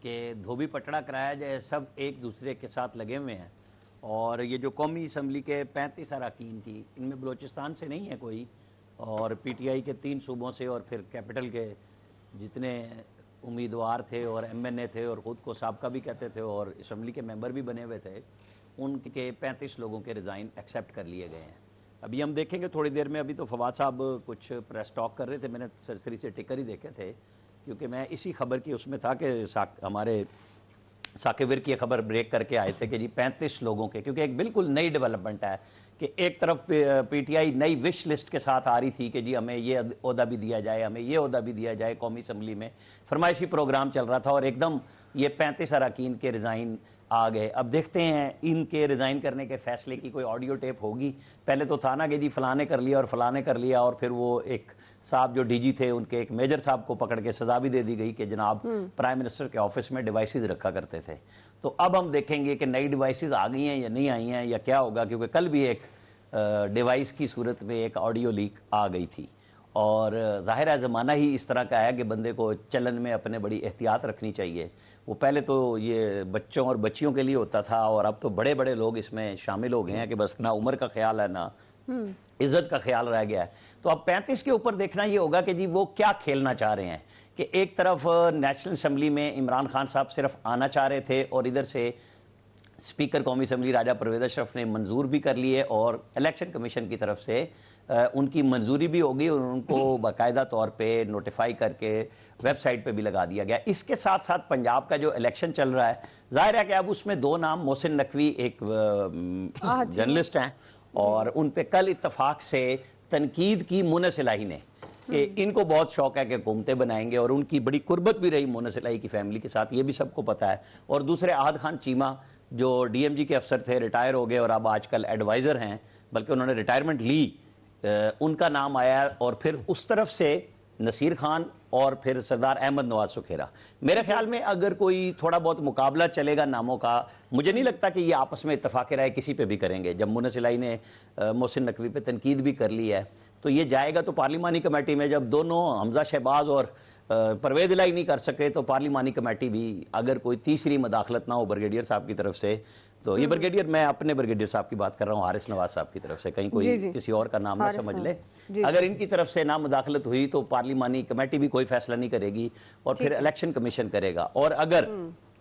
कि धोबी पटड़ा कराया जाए, सब एक दूसरे के साथ लगे हुए हैं। और ये जो कौमी असम्बली के 35 अरकान थी, इनमें बलूचिस्तान से नहीं है कोई, और पीटीआई के 3 सूबों से और फिर कैपिटल के जितने उम्मीदवार थे और एमएनए थे और ख़ुद को साबका भी कहते थे और असम्बली के मेंबर भी बने हुए थे, उनके 35 लोगों के रिज़ाइन एक्सेप्ट कर लिए गए हैं। अभी हम देखेंगे थोड़ी देर में। अभी तो फवाद साहब कुछ प्रेस टॉक कर रहे थे, मैंने सरसरी से टिकर ही देखे थे, क्योंकि मैं इसी खबर की उसमें था कि हमारे साकिबिर की खबर ब्रेक करके आए थे कि जी 35 लोगों के, क्योंकि एक बिल्कुल नई डेवलपमेंट है कि एक तरफ पीटीआई नई विश लिस्ट के साथ आ रही थी कि जी हमें ये ओहदा भी दिया जाए, हमें ये ओहदा भी दिया जाए। कौमी असम्बली में फरमाइशी प्रोग्राम चल रहा था और एकदम ये 35 अरकान के रिज़ाइन आ गए। अब देखते हैं इनके रिज़ाइन करने के फैसले की कोई ऑडियो टेप होगी। पहले तो था ना कि जी फलाने कर लिया और फलाने कर लिया, और फिर वो एक साहब जो डीजी थे उनके एक मेजर साहब को पकड़ के सजा भी दे दी गई कि जनाब प्राइम मिनिस्टर के ऑफिस में डिवाइसेस रखा करते थे। तो अब हम देखेंगे कि नई डिवाइसेस आ गई हैं या नहीं आई हैं या क्या होगा, क्योंकि कल भी एक डिवाइस की सूरत में एक ऑडियो लीक आ गई थी। और ज़ाहिर है ज़माना ही इस तरह का है कि बंदे को चलन में अपने बड़ी एहतियात रखनी चाहिए। वो पहले तो ये बच्चों और बच्चियों के लिए होता था, और अब तो बड़े बड़े लोग इसमें शामिल हो गए हैं कि बस ना उम्र का ख्याल है ना इज्जत का ख्याल रह गया है। तो अब 35 के ऊपर देखना ये होगा कि जी वो क्या खेलना चाह रहे हैं। कि एक तरफ नेशनल असम्बली में इमरान खान साहब सिर्फ आना चाह रहे थे, और इधर से स्पीकर कौमी असम्बली राजा परवेज़ अशरफ ने मंजूर भी कर लिए, और इलेक्शन कमीशन की तरफ से उनकी मंजूरी भी होगी और उनको बाकायदा तौर पे नोटिफाई करके वेबसाइट पे भी लगा दिया गया। इसके साथ साथ पंजाब का जो इलेक्शन चल रहा है, जाहिर है कि अब उसमें 2 नाम, मोहसिन नकवी एक जर्नलिस्ट हैं, और उन पे कल इत्तफाक से तनकीद की मुनस इलाही ने कि इनको बहुत शौक है कि हुकूमतें बनाएंगे, और उनकी बड़ी कुर्बत भी रही मुनस इलाही की फैमिली के साथ, ये भी सबको पता है। और दूसरे आहद खान चीमा जो डीएमजी के अफसर थे, रिटायर हो गए और अब आजकल एडवाइज़र हैं, बल्कि उन्होंने रिटायरमेंट ली, उनका नाम आया। और फिर उस तरफ से नसीर खान और फिर सरदार अहमद नवाज सुखेरा। मेरे ख्याल में अगर कोई थोड़ा बहुत मुकाबला चलेगा नामों का, मुझे नहीं लगता कि ये आपस में इत्तफाक राय किसी पे भी करेंगे। जब मुनस इलाही ने मोहसिन नकवी पे तनकीद भी कर ली है, तो ये जाएगा तो पार्लिमानी कमेटी में। जब दोनों हमजा शहबाज और परवेज़ इलाही नहीं कर सके, तो पार्लिमानी कमेटी भी, अगर कोई तीसरी मदाखलत ना हो ब्रिगेडियर साहब की तरफ से, तो ये ब्रिगेडियर, मैं अपने ब्रिगेडियर साहब की बात कर रहा हूँ, हारिस नवाज साहब की तरफ से, कहीं कोई किसी और का नाम ना समझ ले। अगर इनकी तरफ से ना मुदाखलत हुई तो पार्लिमानी कमेटी भी कोई फैसला नहीं करेगी, और फिर इलेक्शन कमीशन करेगा। और अगर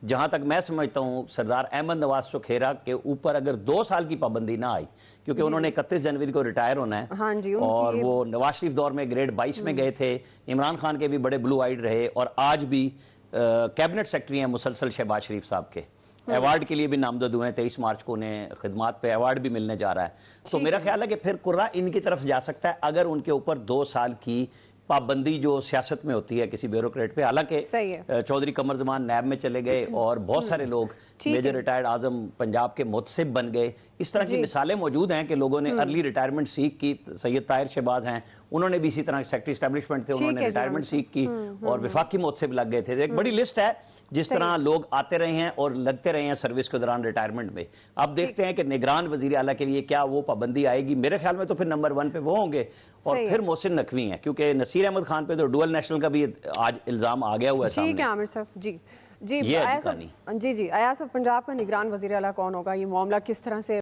जहां तक मैं समझता हूं सरदार अहमद नवाज सुखेरा के ऊपर अगर 2 साल की पाबंदी ना आई, क्योंकि उन्होंने 31 जनवरी को रिटायर होना है, हाँ जी, और वो नवाज शरीफ दौर में ग्रेड 22 में गए थे, इमरान खान के भी बड़े ब्लू आइड रहे, और आज भी कैबिनेट सेक्रेटरी हैं मुसलसल शहबाज शरीफ साहब के। अवार्ड के लिए भी नामजद हुए हैं, 23 मार्च को उन्हें खिदमात पे अवार्ड भी मिलने जा रहा है। तो मेरा ख्याल है कि फिर कुर्रा इनकी तरफ जा सकता है अगर उनके ऊपर 2 साल की पाबंदी जो सियासत में होती है किसी ब्यूरोक्रेट पे। हालांकि चौधरी कमर जमान नैब में चले गए और बहुत सारे लोग मेजर रिटायर्ड आजम पंजाब के मुतसिब बन गए। इस तरह की मिसालें मौजूद हैं कि लोगों ने अर्ली रिटायरमेंट सीख की। सैयद ताहिर शहबाज हैं, उन्होंने भी इसी तरह सेक्रेटरी एस्टैब्लिशमेंट थे, उन्होंने रिटायरमेंट सीख की और विफाकी मुतसिब लग गए थे। एक बड़ी लिस्ट है जिस तरह लोग आते रहे हैं और लगते रहे हैं सर्विस के दौरान रिटायरमेंट में। अब देखते हैं कि निगरान वजीर आला के लिए क्या वो पाबंदी आएगी। मेरे ख्याल में तो फिर नंबर 1 पे वो होंगे, और फिर मोहसिन नकवी हैं, क्योंकि नसीर अहमद खान पे तो डुअल नेशनल का भी आज इल्जाम आ गया हुआ है सामने। ठीक है आमिर साहब, जी जी, अयाज साहब, पंजाब का निगरान वजीर आला कौन होगा, ये मामला किस तरह से